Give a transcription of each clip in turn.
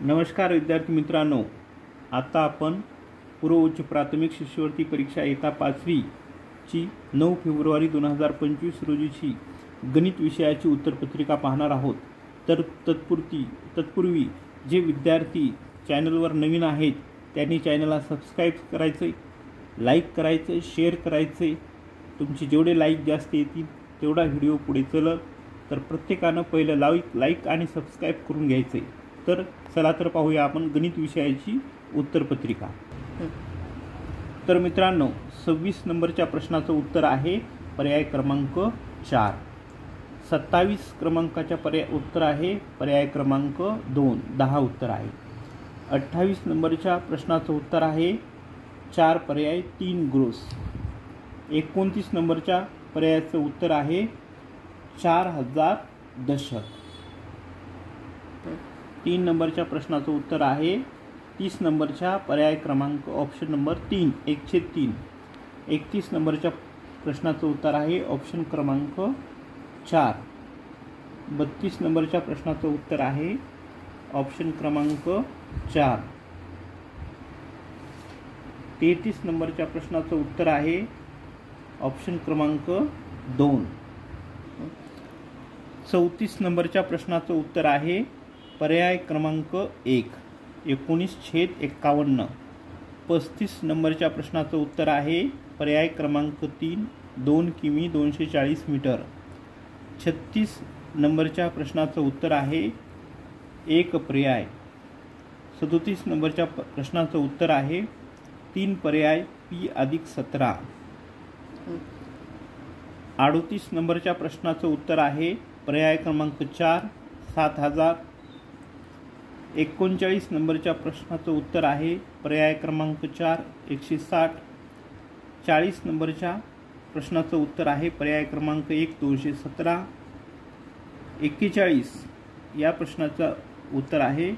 नमस्कार विद्यार्थी मित्रांनो, आता आपण पूर्व उच्च प्राथमिक शिष्यवृत्ती परीक्षा इयत्ता 5वी ची 9 फेब्रुवारी 2025 रोजीची गणित विषयाची उत्तरपत्रिका पाहणार आहोत। तर तत्पूर्वी जे विद्यार्थी चॅनलवर नवीन आहेत त्यांनी चॅनलला सबस्क्राईब करायचे, लाईक करायचे, शेअर करायचे। तुमचे जेवढे लाईक जास्त येतील तेवढा व्हिडिओ पुढे चलत, तर प्रत्येकानं पहिलं लाईक आणि सबस्क्राईब करून घ्यायचे। तर चला तर पाहूया आपण गणित विषयाची उत्तरपत्रिका। तर मित्रांनो, 26 नंबरच्या प्रश्नाचं उत्तर आहे पर्याय क्रमांक 4। 27 क्रमांकाच्या उत्तर आहे पर्याय क्रमांक 2, 10 उत्तर आहे। 28 नंबरच्या प्रश्नाचं उत्तर आहे 4 पर्याय 3 ग्रोस। 29 नंबरच्या पर्यायाचं उत्तर आहे 4000 दशक। 3 नंबरच्या प्रश्नाचं उत्तर आहे 30 नंबरच्या पर्याय क्रमांक ऑप्शन नंबर 3, 1/3। 31 नंबरच्या प्रश्नाचं उत्तर आहे ऑप्शन क्रमांक 4। 32 नंबरच्या प्रश्नाचं उत्तर आहे ऑप्शन क्रमांक 4। 33 नंबरच्या प्रश्नाचं उत्तर आहे ऑप्शन क्रमांक 2। 34 नंबरच्या प्रश्नाचं उत्तर आहे पर्याय क्रमांक 1, 19/51। 35 नंबरच्या प्रश्नाचं उत्तर आहे पर्याय क्रमांक 3, 2 किमी 240 मीटर। 36 नंबरच्या प्रश्नाचं उत्तर आहे 1 पर्याय। 37 नंबरच्या प्रश्नाचं उत्तर आहे 3 पर्याय p+17। 38 नंबरच्या प्रश्नाचं उत्तर आहे पर्याय क्रमांक 4, 7000। 39 नंबरच्या प्रश्नाचं उत्तर आहे पर्याय क्रमांक 4, 160। 40 नंबरच्या प्रश्नाचं उत्तर आहे पर्याय क्रमांक 1, 217। 41 या प्रश्नाचं उत्तर आहे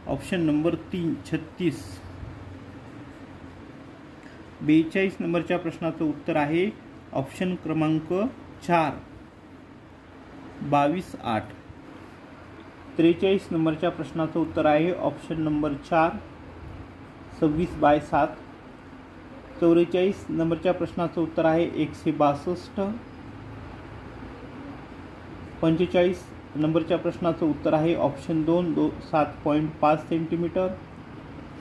ऑप्शन नंबर 3, 36। 42 नंबरच्या प्रश्नाचं उत्तर आहे ऑप्शन क्रमांक 4, 22/8। 43 नंबरच्या प्रश्नाचं उत्तर आहे ऑप्शन नंबर 4, 26/7। 44 नंबरच्या प्रश्नाचं उत्तर आहे 162। 45 नंबरच्या प्रश्नाचं उत्तर आहे ऑप्शन 2, 7.5 सेंटीमीटर।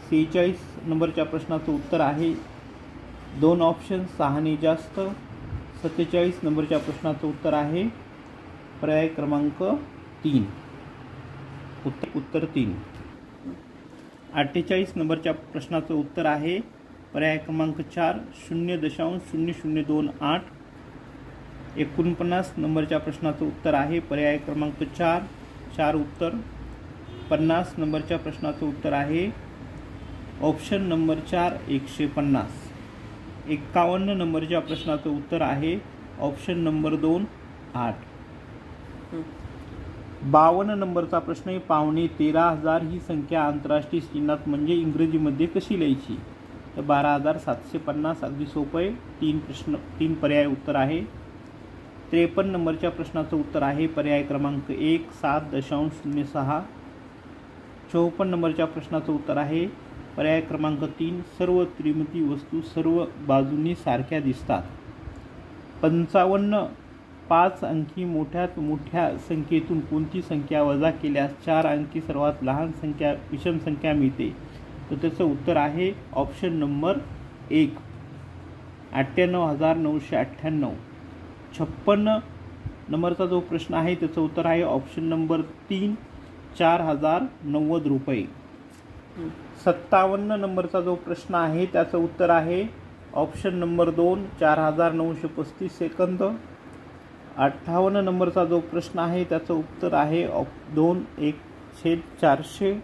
46 नंबरच्या प्रश्नाचं उत्तर आहे 2 ऑप्शन, 6 ने जास्त। 47 नंबरच्या प्रश्नाचं उत्तर आहे पर्याय क्रमांक 3, उत्तर 3। 48 नंबरच्या प्रश्नाचं उत्तर आहे पर्याय क्रमांक 4, 0.0028। 49 नंबरच्या प्रश्नाचं उत्तर आहे पर्याय क्रमांक 4, 4 उत्तर। 50 नंबरच्या प्रश्नाचं उत्तर आहे ऑप्शन नंबर 4, 150। 51 नंबरच्या प्रश्नाचं उत्तर आहे ऑप्शन नंबर 2, 8। 52 नंबरचा प्रश्न आहे पावणे 13,000 ही संख्या आंतरराष्ट्रीय चिन्हात म्हणजे इंग्रजीमध्ये कशी लिहायची? तर 12,750 अगदी सोपं आहे। 3 पर्याय उत्तर आहे। 53 नंबरच्या प्रश्नाचं उत्तर आहे पर्याय क्रमांक 1, 7.06। 54 नंबरच्या प्रश्नाचं उत्तर आहे पर्याय क्रमांक 3, सर्व त्रिमिती वस्तू सर्व बाजूंनी सारख्या दिसतात। 55 5 अंकी मोठ्यात मोठ्या संख्येतून कोणती संख्या वजा केल्यास 4 अंकी सर्वात लहान संख्या विषम संख्या मिळते? तर त्याचं उत्तर आहे ऑप्शन नंबर 1, 98,998। 56 नंबरचा जो प्रश्न आहे त्याचं उत्तर आहे ऑप्शन नंबर 3, 4,090 रुपये। 57 नंबरचा जो प्रश्न आहे त्याचं उत्तर आहे ऑप्शन नंबर 2, 4,935 सेकंद। 58 नंबरचा जो प्रश्न आहे त्याचं उत्तर आहे 2, 1/400।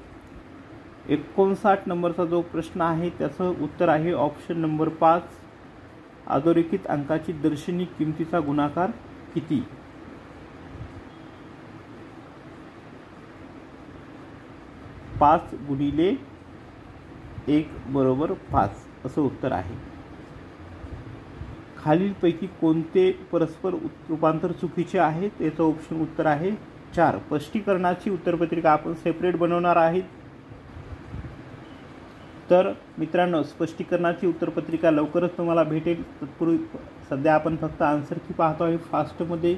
59 नंबरचा जो प्रश्न आहे त्याचं उत्तर आहे ऑप्शन नंबर 5, अधोरेखित अंकाची दर्शनी किमतीचा गुणाकार किती? 5 गुणिले 1 बरोबर 5 असं उत्तर आहे। खालीलपैकी कोणते परस्पर रूपांतर चुकीचे आहे? त्याचं ऑप्शन उत्तर आहे 4। स्पष्टीकरणाची उत्तरपत्रिका आपण सेपरेट बनवणार आहोत। तर मित्रांनो, स्पष्टीकरणाची उत्तरपत्रिका लवकरच तुम्हाला भेटेल. तत्पूर्वी सध्या आपण फक्त आन्सर की पाहतो आहे फास्टमध्ये.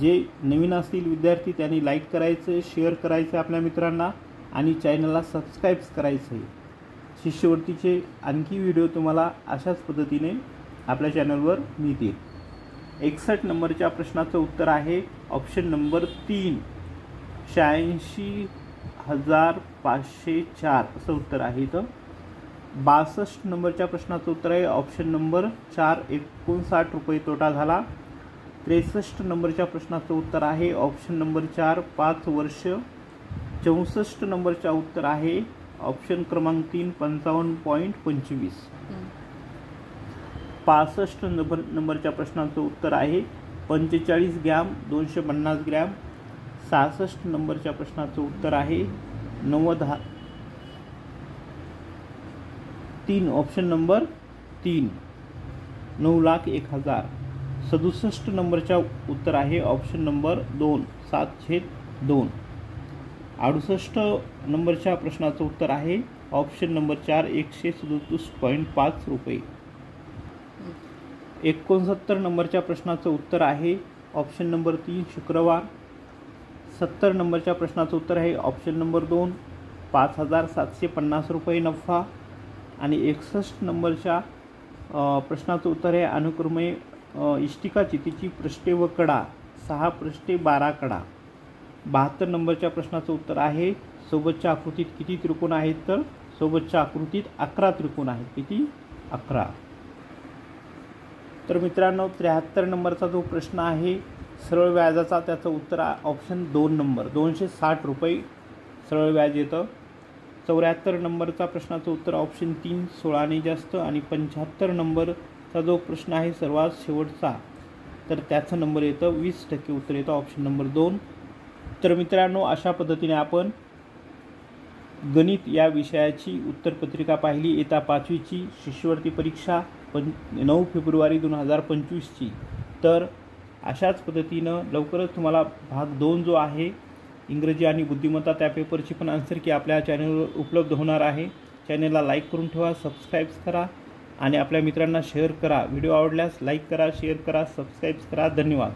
जे नवीन असतील विद्यार्थी त्यांनी लाईक करायचं, शेअर करायचं आपल्या मित्रांना आणि चॅनलला सबस्क्राईब करायचं आहे. शिष्यवृत्तीचे आणखी व्हिडिओ तुम्हाला अशाच पद्धतीने आपल्या चॅनलवर मिळतील. 61 नंबरच्या प्रश्नाचं उत्तर आहे ऑप्शन नंबर 3, 86,504 असं उत्तर आहे. इथं 62 नंबरच्या प्रश्नाचं उत्तर आहे ऑप्शन नंबर 4, 59 रुपये तोटा झाला. 63 नंबरच्या प्रश्नाचं उत्तर आहे ऑप्शन नंबर 4, 5 वर्ष. 64 नंबरचा उत्तर आहे ऑप्शन क्रमांक 3, 55.25. 65 नंबरच्या प्रश्नाचं उत्तर आहे 45 ग्रॅम, 250 ग्रॅम. 66 नंबरच्या प्रश्नाचं उत्तर आहे 3 ऑप्शन नंबर 3, 9,01,000. 67 नंबरच्या उत्तर आहे ऑप्शन नंबर 2, 7/2. 68 नंबरच्या प्रश्नाचं उत्तर आहे ऑप्शन नंबर 4, 137.5 रुपये. 69 नंबरच्या प्रश्नाचं उत्तर आहे ऑप्शन नंबर 3, शुक्रवार. 70 नंबरच्या प्रश्नाचं उत्तर आहे ऑप्शन नंबर 2, 5,750 रुपये नफा. आणि 61 नंबरच्या प्रश्नाचं उत्तर आहे अनुक्रमे इष्टिका चितीची पृष्ठे व कडा, 6 पृष्ठे 12 कडा. 72 नंबरच्या प्रश्नाचं उत्तर आहे सोबतच्या आकृतीत किती त्रिकोण आहेत, तर सोबतच्या आकृतीत 11 त्रिकोण आहेत. किती? 11. तर मित्रांनो, 73 नंबरचा जो प्रश्न आहे सरळ व्याजाचा, त्याचं उत्तर ऑप्शन 2 नंबर, 260 रुपये सरळ व्याज येतं. 74 नंबरचा प्रश्नाचं उत्तर ऑप्शन 3, 16ने जास्त. आणि 75 नंबरचा जो प्रश्न आहे सर्वात शेवटचा, तर त्याचा नंबर येतं 20% उत्तर येतं ऑप्शन नंबर 2. तर मित्रांनो, अशा पद्धतीने आपण गणित या विषयाची उत्तरपत्रिका पाहिली. इयत्ता 5वीची शिष्यवृत्ती परीक्षा 9 फेब्रुवारी 2025ची. तर अशाच पद्धतीनं लवकरच तुम्हाला भाग 2 जो आहे इंग्रजी आणि बुद्धिमत्ता, त्या पेपरची पण आन्सर की आपल्या चॅनलवर उपलब्ध होणार आहे. चॅनलला लाईक करून ठेवा, सबस्क्राईब करा आणि आपल्या मित्रांना शेअर करा. व्हिडिओ आवडल्यास लाईक करा, शेअर करा, सबस्क्राईब करा. धन्यवाद.